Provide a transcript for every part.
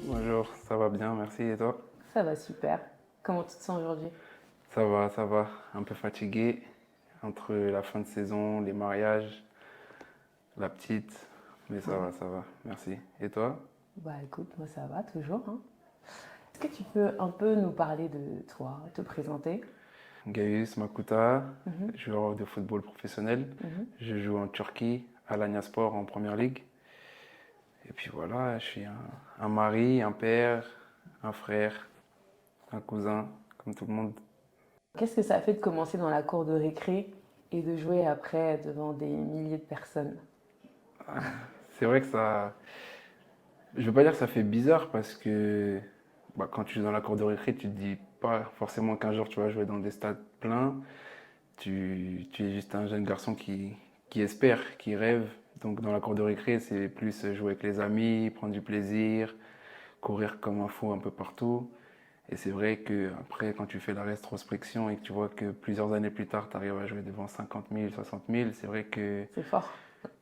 Bonjour, ça va bien, merci. Et toi? Ça va super. Comment tu te sens aujourd'hui? Ça va, ça va. Un peu fatigué entre la fin de saison, les mariages, la petite. Mais ça va, merci. Et toi? Bah écoute, moi ça va toujours, hein. Est-ce que tu peux un peu nous parler de toi, te présenter? Gaius Makuta, Mhm, joueur de football professionnel. mhm. Je joue en Turquie, à l'Anyaspor en première ligue. Et puis voilà, je suis un mari, un père, un frère, un cousin, comme tout le monde. Qu'est-ce que ça fait de commencer dans la cour de récré et de jouer après devant des milliers de personnes? C'est vrai que ça. Je veux pas dire que ça fait bizarre parce que quand tu es dans la cour de récré, tu te dis pas forcément qu'un jour tu vas jouer dans des stades pleins. Tu es juste un jeune garçon qui espère, qui rêve. Donc dans la cour de récré, c'est plus jouer avec les amis, prendre du plaisir, courir comme un fou un peu partout. Et c'est vrai que après, quand tu fais la rétrospection et que tu vois que plusieurs années plus tard, tu arrives à jouer devant 50 000, 60 000, c'est vrai que C'est fort.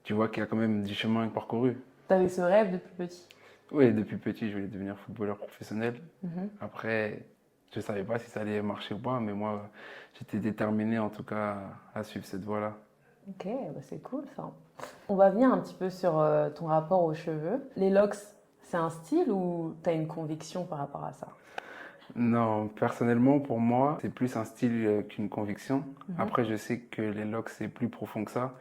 tu vois qu'il y a quand même du chemin parcouru. T'avais ce rêve depuis petit. Oui, depuis petit, je voulais devenir footballeur professionnel. Mhm. Après, je ne savais pas si ça allait marcher ou pas, mais moi, j'étais déterminé en tout cas à suivre cette voie-là. Ok, bah c'est cool ça. On va venir un petit peu sur ton rapport aux cheveux. Les locks, c'est un style ou t'as une conviction par rapport à ça? Non, personnellement, pour moi, c'est plus un style qu'une conviction. Mhm. Après, je sais que les locks, c'est plus profond que ça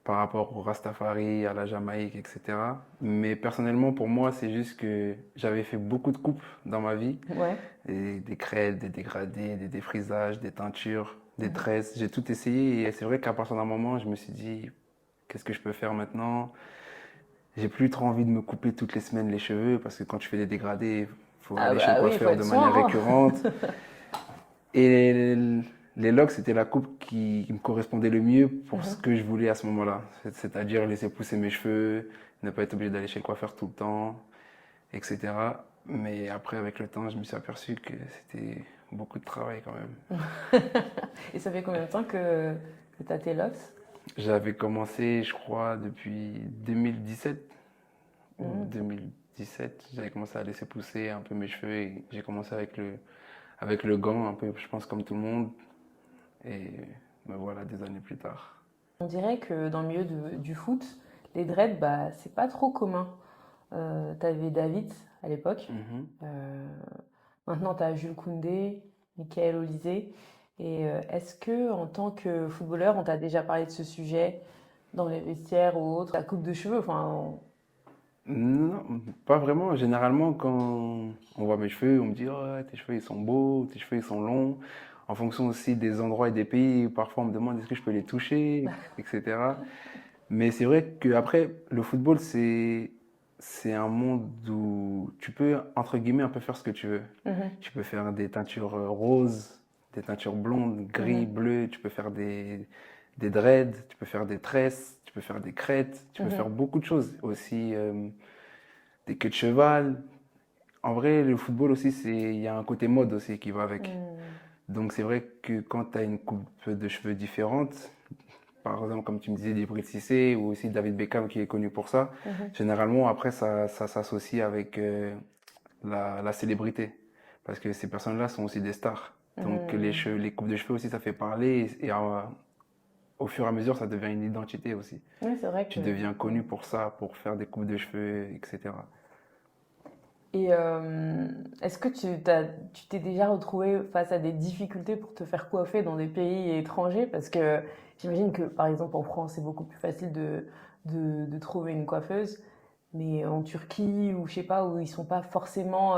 par rapport au Rastafari, à la Jamaïque, etc. Mais personnellement, pour moi, c'est juste que j'avais fait beaucoup de coupes dans ma vie. Ouais. Et des crêtes, des dégradés, des défrisages, des teintures, des Mhm. tresses. J'ai tout essayé et c'est vrai qu'à partir d'un moment, je me suis dit, qu'est-ce que je peux faire maintenant? J'ai plus trop envie de me couper toutes les semaines les cheveux parce que quand tu fais des dégradés, il faut Ah aller chez le bah oui, il faut coiffeur de être manière soin, récurrente. hein. Et les locks, c'était la coupe qui me correspondait le mieux pour ce Mhm. que je voulais à ce moment-là. C'est-à-dire laisser pousser mes cheveux, ne pas être obligé d'aller chez le coiffeur tout le temps, etc. Mais après, avec le temps, je me suis aperçu que c'était beaucoup de travail quand même. Et ça fait combien de temps que tu as tes locks? J'avais commencé, je crois, depuis 2017 ou Hmm. 2017. J'avais commencé à laisser pousser un peu mes cheveux et j'ai commencé avec le gant, un peu, je pense, comme tout le monde. Et me voilà des années plus tard. On dirait que dans le milieu du foot, les dreads, bah, c'est pas trop commun. T'avais David à l'époque. Mhm. Euh, Maintenant, t'as Jules Koundé, Michael Olysée. Et est-ce que, en tant que footballeur, on t'a déjà parlé de ce sujet dans les vestiaires ou autre, la coupe de cheveux, enfin, Non, pas vraiment. Généralement, quand on voit mes cheveux, on me dit, oh, tes cheveux ils sont beaux, tes cheveux ils sont longs. En fonction aussi des endroits et des pays, parfois on me demande est-ce que je peux les toucher, etc. Mais c'est vrai qu'après, le football, c'est un monde où tu peux, entre guillemets, un peu faire ce que tu veux. mhm, Tu peux faire des teintures roses, des teintures blondes, gris, mhm, bleu, tu peux faire des dreads, tu peux faire des tresses, tu peux faire des crêtes, tu peux mhm, faire beaucoup de choses. Aussi, des queues de cheval. En vrai, le football aussi, il y a un côté mode aussi qui va avec. mhm, Donc c'est vrai que quand tu as une coupe de cheveux différente, par exemple, comme tu me disais, Djibril Cissé ou aussi David Beckham qui est connu pour ça, mhm, généralement, après, ça s'associe avec la célébrité. Parce que ces personnes-là sont aussi des stars. Donc mhm. les coupes de cheveux aussi, ça fait parler. Et au fur et à mesure, ça devient une identité aussi. Oui, c'est vrai Tu que. deviens Ouais. connu pour ça, pour faire des coupes de cheveux, etc. Et est-ce que tu t'es déjà retrouvé face à des difficultés pour te faire coiffer dans des pays étrangers? Parce que j'imagine que, par exemple, en France, c'est beaucoup plus facile de trouver une coiffeuse, mais en Turquie ou je sais pas, où ils sont pas forcément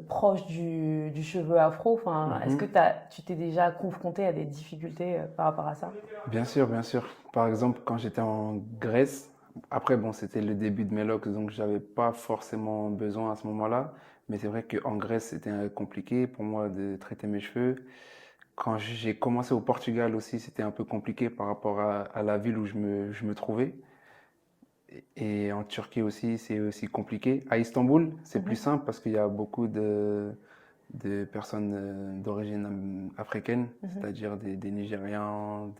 proches du cheveu afro, enfin, est-ce que Mhm. tu t'es déjà confronté à des difficultés par rapport à ça? Bien sûr, bien sûr. Par exemple, quand j'étais en Grèce, après, bon, c'était le début de mes locks, donc j'avais pas forcément besoin à ce moment-là. Mais c'est vrai qu'en Grèce, c'était compliqué pour moi de traiter mes cheveux. Quand j'ai commencé au Portugal aussi, c'était un peu compliqué par rapport à la ville où je me trouvais. Et en Turquie aussi, c'est aussi compliqué. À Istanbul, c'est plus Mhm, simple parce qu'il y a beaucoup de personnes d'origine africaine, mhm. c'est-à-dire des Nigérians,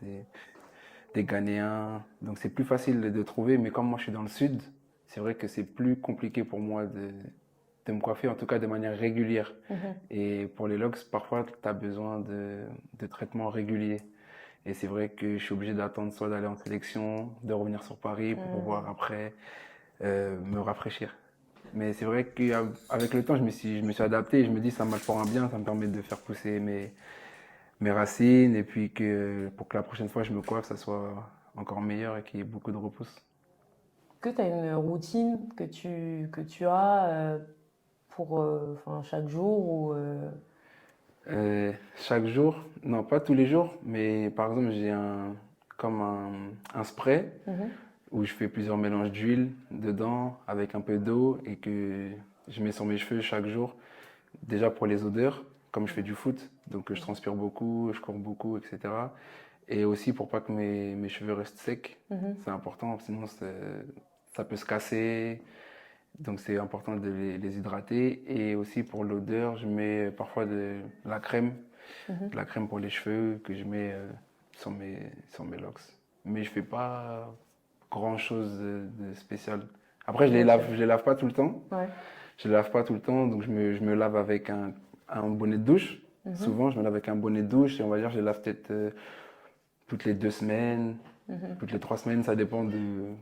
des Ghanéens. Donc c'est plus facile de trouver, mais comme moi je suis dans le sud, c'est vrai que c'est plus compliqué pour moi de me coiffer, en tout cas de manière régulière. Mhm. Et pour les locks, parfois, tu as besoin de traitements réguliers. Et c'est vrai que je suis obligé d'attendre soit d'aller en sélection, de revenir sur Paris pour pouvoir Mm. après me rafraîchir. Mais c'est vrai qu'avec le temps, je me suis adapté et je me dis ça me pour un bien, ça me permet de faire pousser mes racines et puis que pour que la prochaine fois je me coiffe, ça soit encore meilleur et qu'il y ait beaucoup de repousse. Est-ce que tu as une routine que tu as pour enfin, chaque jour ou Chaque jour, non pas tous les jours, mais par exemple j'ai comme un spray Mhm. où je fais plusieurs mélanges d'huile dedans avec un peu d'eau et que je mets sur mes cheveux chaque jour. Déjà pour les odeurs, comme je fais du foot, donc je transpire beaucoup, je cours beaucoup, etc. Et aussi pour pas que mes cheveux restent secs, Mhm. c'est important, sinon ça peut se casser. Donc c'est important de les hydrater. Et aussi pour l'odeur, je mets parfois Mhm. de la crème pour les cheveux que je mets sur mes locks. Mais je fais pas grand chose de spécial. Après, Bien sûr. je les lave pas tout le temps. Ouais. Je les lave pas tout le temps, donc je me lave avec un bonnet de douche. Mhm. Souvent, je me lave avec un bonnet de douche et on va dire je les lave peut-être toutes les 2 semaines, Mhm. toutes les 3 semaines, ça dépend de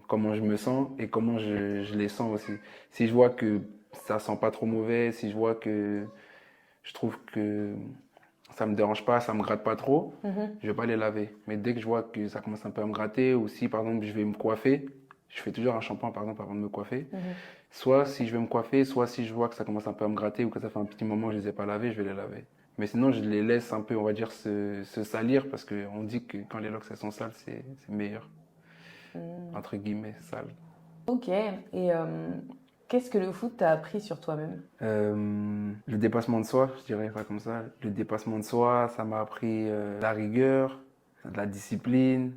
comment je me sens et comment je les sens aussi. Si je vois que ça sent pas trop mauvais, si je vois que je trouve que ça me dérange pas, ça me gratte pas trop, Mhm. je vais pas les laver. Mais dès que je vois que ça commence un peu à me gratter ou si par exemple je vais me coiffer, je fais toujours un shampoing par exemple avant de me coiffer. Mhm. Soit si je vais me coiffer, soit si je vois que ça commence un peu à me gratter ou que ça fait un petit moment que je les ai pas lavés, je vais les laver. Mais sinon, je les laisse un peu, on va dire, se salir parce qu'on dit que quand les locks elles sont sales, c'est meilleur, Mhm. entre guillemets, sale. Ok. Et qu'est-ce que le foot t'a appris sur toi-même? Le dépassement de soi, je dirais pas comme ça. Le dépassement de soi, ça m'a appris la rigueur, de la discipline.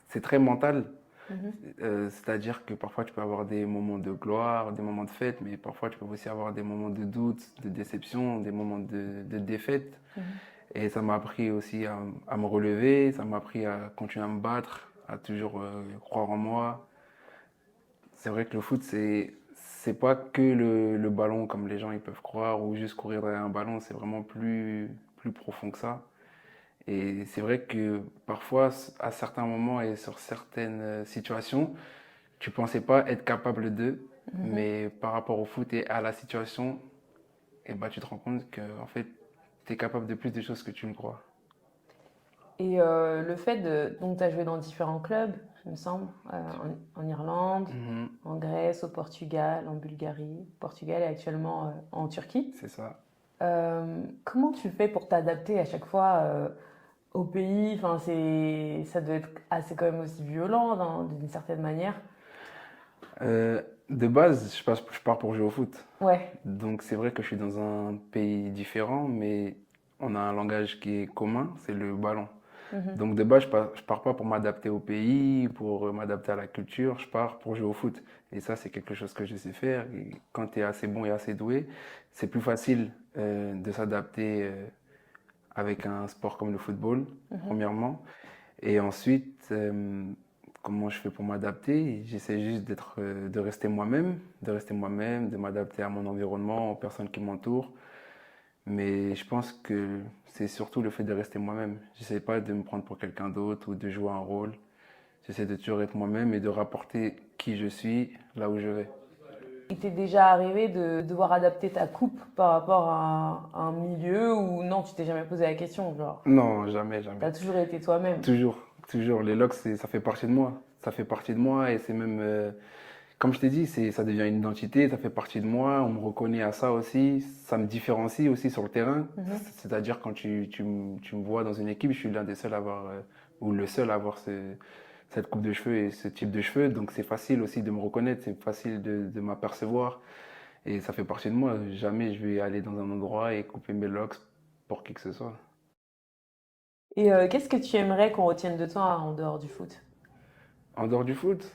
C'est très mental. Mhm. C'est-à-dire que parfois tu peux avoir des moments de gloire, des moments de fête, mais parfois tu peux aussi avoir des moments de doute, de déception, des moments de défaite. Mhm. Et ça m'a appris aussi à me relever, ça m'a appris à continuer à me battre, à toujours croire en moi. C'est vrai que le foot, c'est pas que le ballon comme les gens ils peuvent croire ou juste courir derrière un ballon, c'est vraiment plus profond que ça. Et c'est vrai que parfois, à certains moments et sur certaines situations, tu pensais pas être capable d'eux, Mhm. mais par rapport au foot et à la situation, et bah, tu te rends compte que en fait, tu es capable de plus de choses que tu ne crois. Et le fait de... Donc, tu as joué dans différents clubs, il me semble, en Irlande, Mhm, en Grèce, au Portugal, en Bulgarie, Portugal et actuellement en Turquie. c'est ça. Comment tu fais pour t'adapter à chaque fois au pays? Enfin, ça doit être assez quand même aussi violent d'une certaine manière. De base, je pars pour jouer au foot. Ouais. Donc c'est vrai que je suis dans un pays différent, mais on a un langage qui est commun, c'est le ballon. Mhm. Donc de base, je pars pas pour m'adapter au pays, pour m'adapter à la culture, je pars pour jouer au foot. Et ça, c'est quelque chose que je sais faire. Et quand tu es assez bon et assez doué, c'est plus facile de s'adapter avec un sport comme le football, Mhm. premièrement. Et ensuite, comment je fais pour m'adapter? J'essaie juste de rester moi-même, de m'adapter à mon environnement, aux personnes qui m'entourent. Mais je pense que c'est surtout le fait de rester moi-même. J'essaie pas de me prendre pour quelqu'un d'autre ou de jouer un rôle. J'essaie de toujours être moi-même et de rapporter qui je suis là où je vais. Il t'est déjà arrivé de devoir adapter ta coupe par rapport à un milieu ou non, tu t'es jamais posé la question, genre, Non, jamais, jamais. t'as toujours été toi-même. Toujours, toujours. Les locks, ça fait partie de moi. Ça fait partie de moi et c'est même, comme je t'ai dit, ça devient une identité, ça fait partie de moi. On me reconnaît à ça aussi. Ça me différencie aussi sur le terrain. Mhm. C'est-à-dire quand tu me vois dans une équipe, je suis l'un des seuls à avoir, ou le seul à avoir cette coupe de cheveux et ce type de cheveux. Donc c'est facile aussi de me reconnaître, c'est facile de m'apercevoir. Et ça fait partie de moi. Jamais je vais aller dans un endroit et couper mes locks pour qui que ce soit. Et qu'est-ce que tu aimerais qu'on retienne de toi en dehors du foot? En dehors du foot,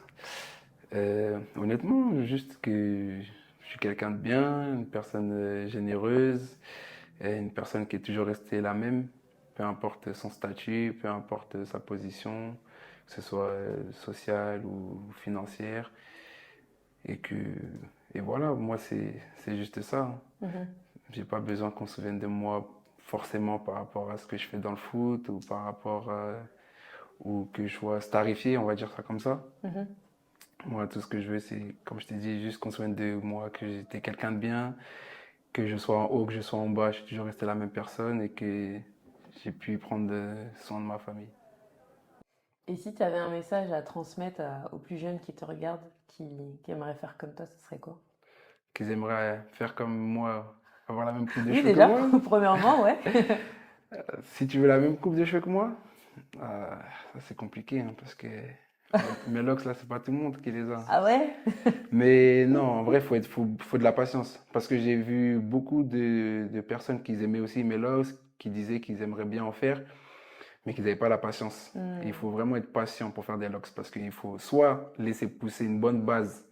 honnêtement, juste que je suis quelqu'un de bien, une personne généreuse, et une personne qui est toujours restée la même, peu importe son statut, peu importe sa position, que ce soit sociale ou financière, et que, Et voilà, moi, c'est juste ça. Mhm. J'ai pas besoin qu'on se souvienne de moi forcément par rapport à ce que je fais dans le foot ou par rapport ou que je sois starifié, on va dire ça comme ça. Mhm. Moi, tout ce que je veux, c'est, comme je t'ai dit, juste qu'on se souvienne de moi, que j'étais quelqu'un de bien, que je sois en haut, que je sois en bas, je suis toujours resté la même personne et que j'ai pu prendre soin de ma famille. Et si tu avais un message à transmettre aux plus jeunes qui te regardent, qui aimeraient faire comme toi, ce serait quoi? Qu'ils aimeraient faire comme moi, avoir la même coupe de Oui, cheveux que déjà, moi. premièrement, ouais. Si tu veux la même coupe de cheveux que moi, ça c'est compliqué hein, parce que mes locks là, c'est pas tout le monde qui les a. Ah ouais? Mais non, en vrai, faut de la patience. Parce que j'ai vu beaucoup de personnes qui aimaient aussi mes locks, qui disaient qu'ils aimeraient bien en faire, mais qu'ils n'avaient pas la patience. Et il Hmm. faut vraiment être patient pour faire des locks parce qu'il faut soit laisser pousser une bonne base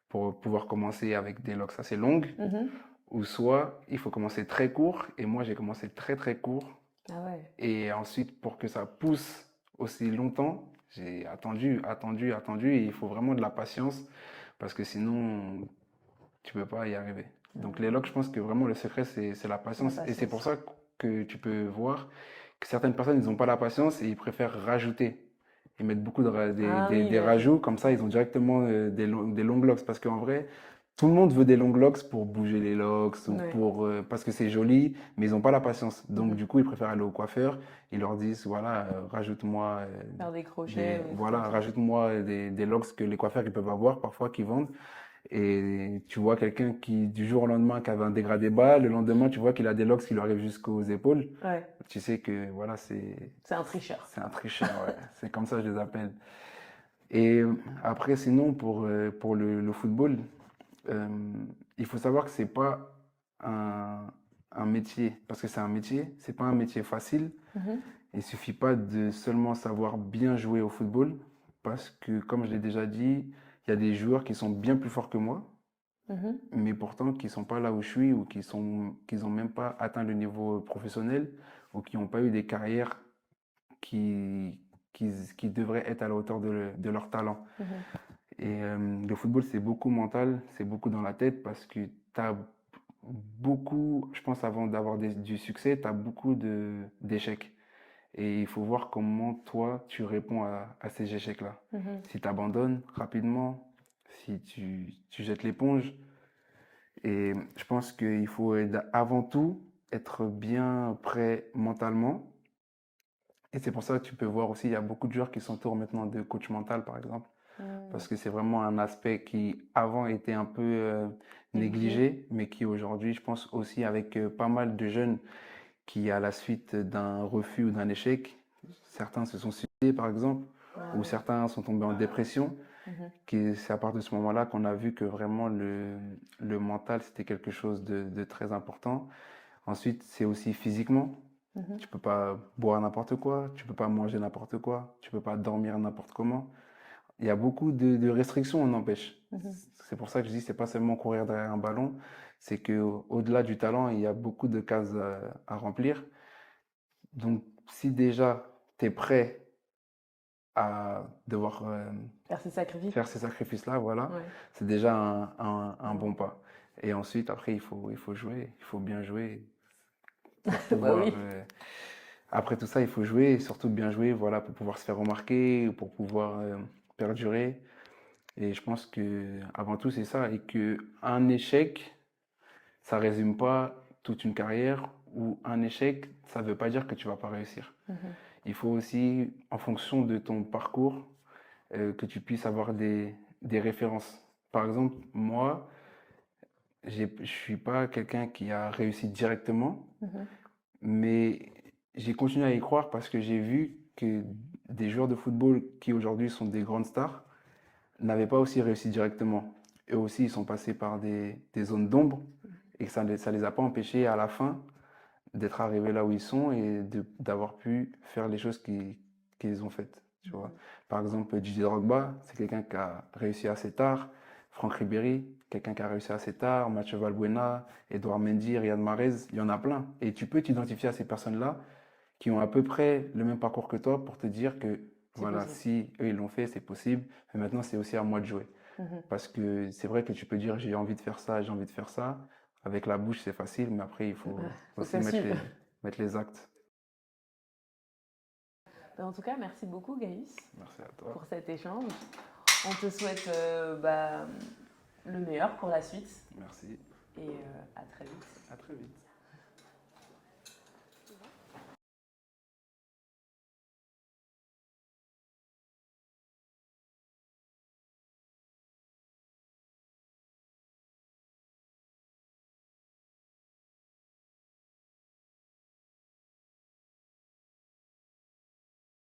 pour pouvoir commencer avec des locks assez longues, Mhm. ou soit il faut commencer très court. Et moi, j'ai commencé très très court. Ah ouais. Et ensuite, pour que ça pousse aussi longtemps, j'ai attendu, attendu, attendu. Et il faut vraiment de la patience parce que sinon, tu peux pas y arriver. Donc les Hmm. logs, je pense que vraiment le secret, c'est la La patience. Et c'est pour patience. ça que tu peux voir que certaines personnes, ils n'ont pas la patience et ils préfèrent rajouter. Ils mettent beaucoup Ah oui, des rajouts, comme ça, ils ouais. ont directement des longs locks. Parce qu'en vrai, tout le monde veut des longs locks pour bouger les locks ou Ouais. pour, parce que c'est joli, mais ils n'ont pas la patience. Donc Mhm. du coup, ils préfèrent aller au coiffeur. Ils leur disent, voilà, rajoute-moi Faire des crochets ou des trucs comme voilà, ça. rajoute-moi des locks que les coiffeurs ils peuvent avoir parfois qui vendent. Et tu vois quelqu'un qui, du jour au lendemain, qui avait un dégradé bas, le lendemain, tu vois qu'il a des locks qui lui arrivent jusqu'aux épaules. Ouais. Tu sais que, voilà, C'est un tricheur. c'est un tricheur, ouais. C'est comme ça que je les appelle. Et après, sinon, pour le football, euh, il faut savoir que c'est pas un métier, parce que c'est un métier, c'est pas un métier facile. Mhm. Il suffit pas de seulement savoir bien jouer au football, parce que, comme je l'ai déjà dit, il y a des joueurs qui sont bien plus forts que moi, Mhm. mais pourtant qui sont pas là où je suis ou qui ont même pas atteint le niveau professionnel ou qui n'ont pas eu des carrières qui, qui devraient être à la hauteur de leur talent. Mhm. Et le football, c'est beaucoup mental, c'est beaucoup dans la tête parce que tu as beaucoup, je pense, avant d'avoir du succès, tu as beaucoup d'échecs. Et il faut voir comment toi, tu réponds à ces échecs-là. Mhm. Si tu abandonnes rapidement, si tu jettes l'éponge, et je pense qu'il faut avant tout être bien prêt mentalement. Et c'est pour ça que tu peux voir aussi, il y a beaucoup de joueurs qui s'entourent maintenant de coach mental, par exemple, Mhm. parce que c'est vraiment un aspect qui avant était un peu Négligé. négligé, mais qui aujourd'hui, je pense aussi avec pas mal de jeunes qui, à la suite d'un refus ou d'un échec, certains se sont suicidés, par exemple, Ah ou ouais. certains sont tombés en dépression. Mhm. C'est à partir de ce moment-là qu'on a vu que vraiment le mental, c'était quelque chose de très important. Ensuite, c'est aussi physiquement. Mhm. Tu peux pas boire n'importe quoi, tu peux pas manger n'importe quoi, tu peux pas dormir n'importe comment. Il y a beaucoup de restrictions, on empêche. Mhm. C'est pour ça que je dis, c'est pas seulement courir derrière un ballon, c'est que au-delà du talent, il y a beaucoup de cases à remplir. Donc, si déjà tu es prêt à devoir Faire ses sacrifices. faire ces sacrifices-là, voilà, Ouais. c'est déjà un Ouais. bon pas. Et ensuite, après, il faut jouer, il faut bien jouer pour Bah pouvoir. oui. Après tout ça, il faut jouer, et surtout bien jouer, voilà, pour pouvoir se faire remarquer, pour pouvoir perdurer. Et je pense que avant tout, c'est ça. Et que un échec, ça résume pas toute une carrière, ou un échec, ça ne veut pas dire que tu vas pas réussir. Mhm. Il faut aussi, en fonction de ton parcours, que tu puisses avoir des références. Par exemple, moi, je suis pas quelqu'un qui a réussi directement, Mhm. mais j'ai continué à y croire parce que j'ai vu que des joueurs de football qui aujourd'hui sont des grandes stars n'avaient pas aussi réussi directement. Eux aussi, ils sont passés par des zones d'ombre et que ça les a pas empêchés à la fin d'être arrivés là où ils sont et d'avoir pu faire les choses qu'ils ont faites. Tu vois. Mhm. Par exemple, Didier Drogba, c'est quelqu'un qui a réussi assez tard. Franck Ribéry, quelqu'un qui a réussi assez tard. Mathieu Valbuena, Edouard Mendy, Riyad Mahrez, il y en a plein. Et tu peux t'identifier à ces personnes-là qui ont à peu près le même parcours que toi pour te dire que C'est voilà, possible. si eux ils l'ont fait, c'est possible. Mais maintenant, c'est aussi à moi de jouer. Mhm. Parce que c'est vrai que tu peux dire j'ai envie de faire ça, j'ai envie de faire ça. Avec la bouche, c'est facile, mais après, il faut Faut que aussi ça suive. mettre les actes. En tout cas, merci beaucoup Gaïs Merci à toi. pour cet échange. On te souhaite le meilleur pour la suite Merci. et à très vite. À très vite.